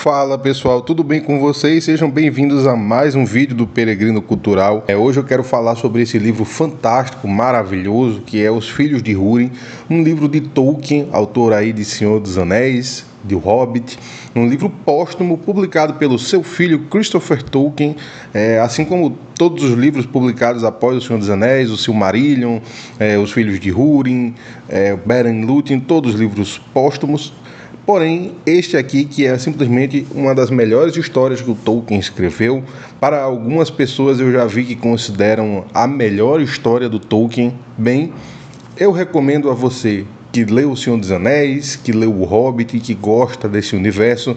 Fala pessoal, tudo bem com vocês? Sejam bem-vindos a mais um vídeo do Peregrino Cultural. Hoje eu quero falar sobre esse livro fantástico, maravilhoso, que é Os Filhos de Húrin, um livro de Tolkien, autor aí de Senhor dos Anéis, de O Hobbit, um livro póstumo publicado pelo seu filho Christopher Tolkien, assim como todos os livros publicados após O Senhor dos Anéis, o Silmarillion, Os Filhos de Húrin, Beren e Lúthien, todos os livros póstumos. Porém, este aqui, que é simplesmente uma das melhores histórias que o Tolkien escreveu, para algumas pessoas eu já vi que consideram a melhor história do Tolkien. Bem, eu recomendo a você que leu O Senhor dos Anéis, que leu O Hobbit e que gosta desse universo,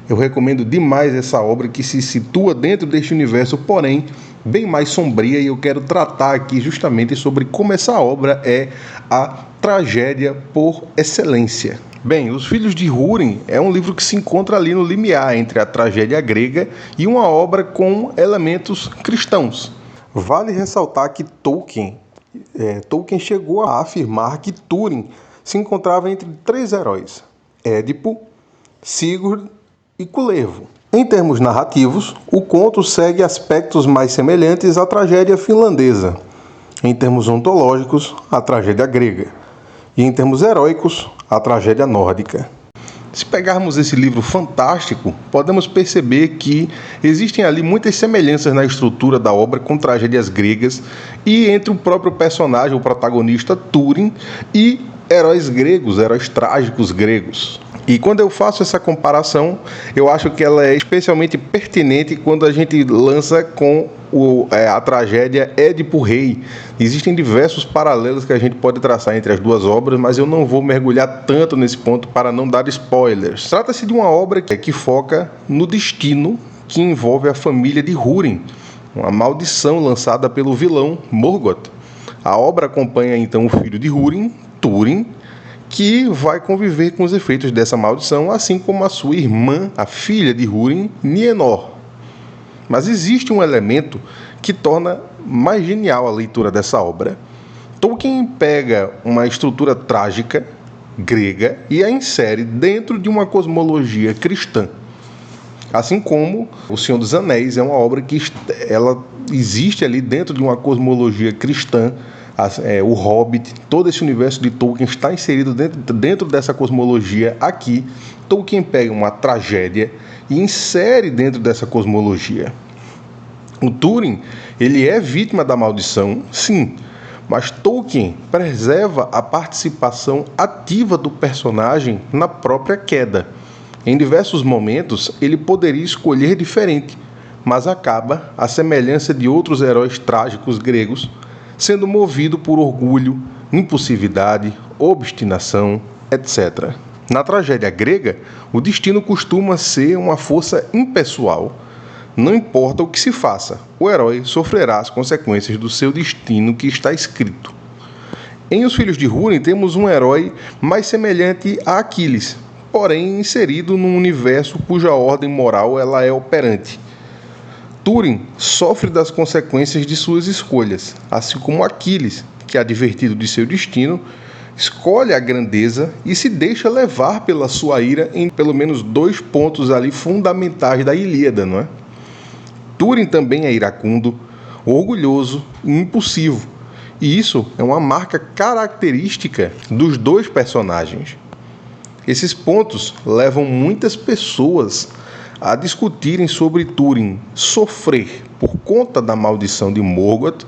eu recomendo demais essa obra que se situa dentro deste universo, porém bem mais sombria, e eu quero tratar aqui justamente sobre como essa obra é a tragédia por excelência. Bem, Os Filhos de Húrin é um livro que se encontra ali no limiar entre a tragédia grega e uma obra com elementos cristãos. Vale ressaltar que Tolkien chegou a afirmar que Túrin se encontrava entre três heróis: Édipo, Sigurd e Kullervo. Em termos narrativos, o conto segue aspectos mais semelhantes à tragédia finlandesa, em termos ontológicos, à tragédia grega, e em termos heróicos, à tragédia nórdica. Se pegarmos esse livro fantástico, podemos perceber que existem ali muitas semelhanças na estrutura da obra com tragédias gregas e entre o próprio personagem, o protagonista Túrin, e heróis gregos, heróis trágicos gregos. E quando eu faço essa comparação, eu acho que ela é especialmente pertinente quando a gente lança com a tragédia Édipo Rei. Existem diversos paralelos que a gente pode traçar entre as duas obras, mas eu não vou mergulhar tanto nesse ponto para não dar spoilers. Trata-se de uma obra que foca no destino que envolve a família de Húrin, uma maldição lançada pelo vilão Morgoth. A obra acompanha então o filho de Húrin, Túrin, que vai conviver com os efeitos dessa maldição, assim como a sua irmã, a filha de Húrin, Nienor. Mas existe um elemento que torna mais genial a leitura dessa obra. Tolkien pega uma estrutura trágica grega e a insere dentro de uma cosmologia cristã. Assim como O Senhor dos Anéis é uma obra que ela existe ali dentro de uma cosmologia cristã. O Hobbit, todo esse universo de Tolkien está inserido dentro dessa cosmologia. Aqui, Tolkien pega uma tragédia e insere dentro dessa cosmologia. O Túrin, ele é vítima da maldição, sim, mas Tolkien preserva a participação ativa do personagem na própria queda. Em diversos momentos, ele poderia escolher diferente, mas acaba, à semelhança de outros heróis trágicos gregos, sendo movido por orgulho, impulsividade, obstinação, etc. Na tragédia grega, o destino costuma ser uma força impessoal. Não importa o que se faça, o herói sofrerá as consequências do seu destino que está escrito. Em Os Filhos de Húrin temos um herói mais semelhante a Aquiles, porém inserido num universo cuja ordem moral ela é operante. Túrin sofre das consequências de suas escolhas, assim como Aquiles, que, advertido de seu destino, escolhe a grandeza e se deixa levar pela sua ira em pelo menos 2 pontos ali fundamentais da Ilíada, não é? Túrin também é iracundo, orgulhoso e impulsivo, e isso é uma marca característica dos dois personagens. Esses pontos levam muitas pessoas a discutirem sobre Túrin sofrer por conta da maldição de Morgoth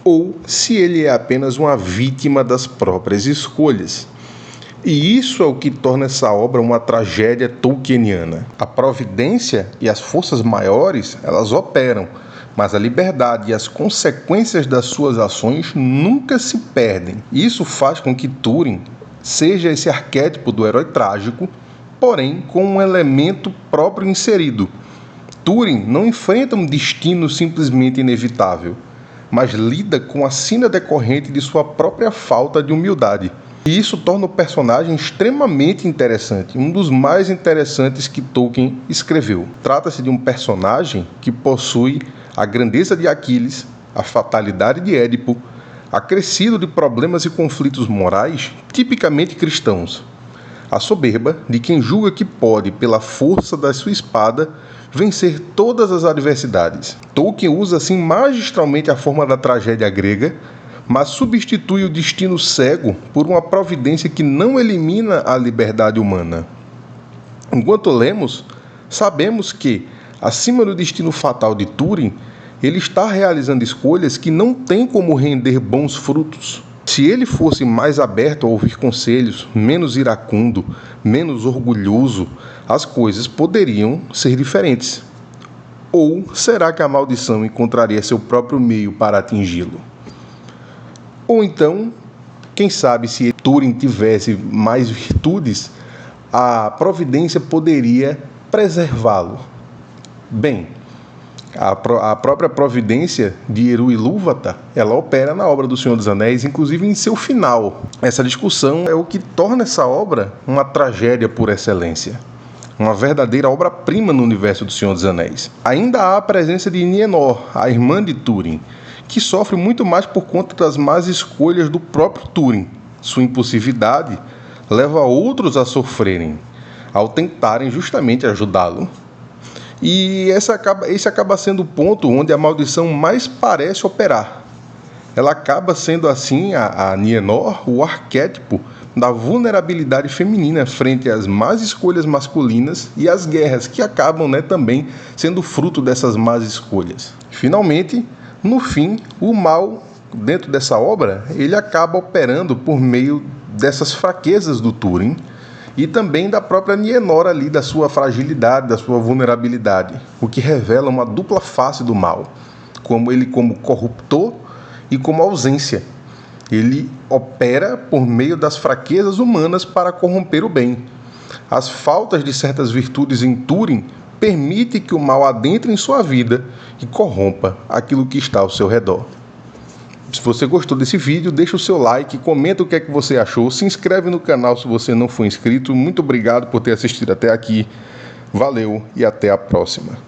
ou se ele é apenas uma vítima das próprias escolhas. E isso é o que torna essa obra uma tragédia tolkieniana. A providência e as forças maiores, elas operam, mas a liberdade e as consequências das suas ações nunca se perdem. Isso faz com que Túrin seja esse arquétipo do herói trágico, porém com um elemento próprio inserido. Túrin não enfrenta um destino simplesmente inevitável, mas lida com a sina decorrente de sua própria falta de humildade. E isso torna o personagem extremamente interessante, um dos mais interessantes que Tolkien escreveu. Trata-se de um personagem que possui a grandeza de Aquiles, a fatalidade de Édipo, acrescido de problemas e conflitos morais tipicamente cristãos. a soberba de quem julga que pode, pela força da sua espada, vencer todas as adversidades. Tolkien usa assim magistralmente a forma da tragédia grega, mas substitui o destino cego por uma providência que não elimina a liberdade humana. Enquanto lemos, sabemos que, acima do destino fatal de Túrin, ele está realizando escolhas que não têm como render bons frutos. Se ele fosse mais aberto a ouvir conselhos, menos iracundo, menos orgulhoso, as coisas poderiam ser diferentes. Ou será que a maldição encontraria seu próprio meio para atingi-lo? Ou então, quem sabe se Túrin tivesse mais virtudes, a providência poderia preservá-lo. Bem, a própria providência de Eru Ilúvatar, ela opera na obra do Senhor dos Anéis, inclusive em seu final. Essa discussão é o que torna essa obra uma tragédia por excelência. Uma verdadeira obra-prima no universo do Senhor dos Anéis. Ainda há a presença de Nienor, a irmã de Túrin, que sofre muito mais por conta das más escolhas do próprio Túrin. Sua impulsividade leva outros a sofrerem, ao tentarem justamente ajudá-lo. E esse acaba sendo o ponto onde a maldição mais parece operar. Ela acaba sendo, assim, a Nienor, o arquétipo da vulnerabilidade feminina frente às más escolhas masculinas e às guerras, que acabam, também sendo fruto dessas más escolhas. Finalmente, no fim, o mal, dentro dessa obra, ele acaba operando por meio dessas fraquezas do Túrin, e também da própria Nienor ali, da sua fragilidade, da sua vulnerabilidade, o que revela uma dupla face do mal, como corruptor e como ausência. Ele opera por meio das fraquezas humanas para corromper o bem. As faltas de certas virtudes em Túrin permitem que o mal adentre em sua vida e corrompa aquilo que está ao seu redor. Se você gostou desse vídeo, deixa o seu like, comenta o que é que você achou, se inscreve no canal se você não for inscrito. Muito obrigado por ter assistido até aqui. Valeu e até a próxima.